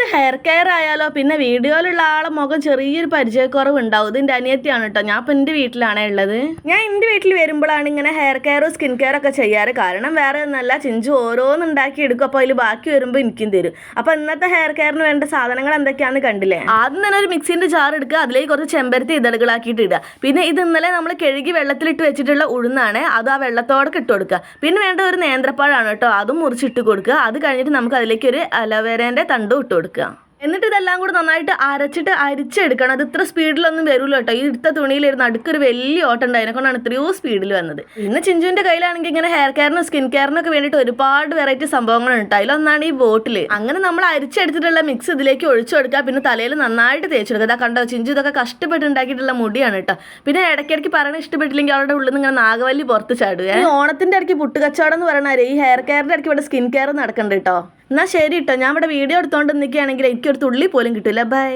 നമുക്കൊരു hair care ആയാലോ? പിന്നെ വീഡിയോയിലുള്ള ആളെ മുഖം ചെറിയൊരു പരിചയക്കുറവ് ഉണ്ടാവും. ഇത് എൻ്റെ അനിയത്തിയാണ് കേട്ടോ. ഞാൻ ഇപ്പം എൻ്റെ വീട്ടിലാണേ ഉള്ളത്. ഞാൻ എൻ്റെ വീട്ടിൽ വരുമ്പോഴാണ് ഇങ്ങനെ ഹെയർ കെയറും സ്കിൻ കെയർ ഒക്കെ ചെയ്യാറ്. കാരണം വേറെ ഒന്നല്ല, ചിഞ്ചു ഓരോന്ന് ഉണ്ടാക്കി എടുക്കും. അപ്പോൾ അതിൽ ബാക്കി വരുമ്പോൾ എനിക്കും തരും. അപ്പോൾ ഇന്നത്തെ ഹെയർ കെയറിന് വേണ്ട സാധനങ്ങൾ എന്തൊക്കെയാണെന്ന് കണ്ടില്ലേ? ആദ്യം തന്നെ ഒരു മിക്സിൻ്റെ ജാർ എടുക്കുക, അതിലേക്ക് കുറച്ച് ചെമ്പരത്തി ഇതളുകളാക്കിയിട്ട് ഇടുക. പിന്നെ ഇത് ഇന്നലെ നമ്മൾ കഴുകി വെള്ളത്തിലിട്ട് വെച്ചിട്ടുള്ള ഉഴുന്നാണ്, അത് ആ വെള്ളത്തോടെ ഇട്ട് കൊടുക്കുക. പിന്നെ വേണ്ട ഒരു നേന്ത്രപ്പഴമാണ് കേട്ടോ, അതും മുറിച്ചിട്ട് കൊടുക്കുക. അത് കഴിഞ്ഞിട്ട് നമുക്ക് അതിലേക്ക് ഒരു അലോവേരേൻ്റെ തണ്ടും ഇട്ട് കൊടുക്കുക. എന്നിട്ട് ഇതെല്ലാം കൂടി നന്നായിട്ട് അരിച്ചെടുക്കണം. അത് ഇത്ര സ്പീഡിലൊന്നും വരില്ല കേട്ടോ. ഈ എടുത്ത തുണിയിലിരുന്ന് അടുക്കൊരു വലിയ ഓട്ടം ഉണ്ട്, അതിനെക്കൊണ്ടാണ് ഇത്രയോ സ്പീഡിൽ വന്നത്. ഇന്ന് ചിഞ്ചുവിൻ്റെ കയ്യിലാണെങ്കിൽ ഇങ്ങനെ ഹെയർ കെയറിനും സ്കിൻ കെയറിനൊക്കെ വേണ്ടിയിട്ട് ഒരുപാട് വെറൈറ്റി സംഭവങ്ങളുണ്ട്. അതിലൊന്നാണ് ഈ ബോട്ടിൽ. അങ്ങനെ നമ്മൾ അരിച്ചെടുത്തിട്ടുള്ള മിക്സ് ഇതിലേക്ക് ഒഴിച്ചു കൊടുക്കുക. പിന്നെ തലയിൽ നന്നായിട്ട് തേച്ചെടുക്കുക. ഇതാ കണ്ടോ, ചിഞ്ചു ഇതൊക്കെ കഷ്ടപ്പെട്ട് ഉണ്ടാക്കിയിട്ടുള്ള മുടിയാണ് കേട്ടോ. പിന്നെ ഇടയ്ക്കിടയ്ക്ക് പറയണ ഇഷ്ടപ്പെട്ടില്ലെങ്കിൽ അവരുടെ ഉള്ളിൽ നിന്ന് ഇങ്ങനെ നാഗവല്ലി പുറത്ത് ചാടുക. ഈ ഓണത്തിൻ്റെ ഇടയ്ക്ക് പുട്ടുകച്ചവടം എന്ന് പറയണ ഈ ഹെയർ കെയറിൻ്റെ ഇടയ്ക്ക് ഇവിടെ സ്കിൻ കെയർ നടക്കണ്ട കേട്ടോ. എന്നാൽ ശരി കേട്ടോ, ഞാൻ ഇവിടെ വീഡിയോ എടുത്തുകൊണ്ട് നിൽക്കുകയാണെങ്കിൽ എനിക്കൊരു തുള്ളി പോലും കിട്ടില്ല. ബൈ.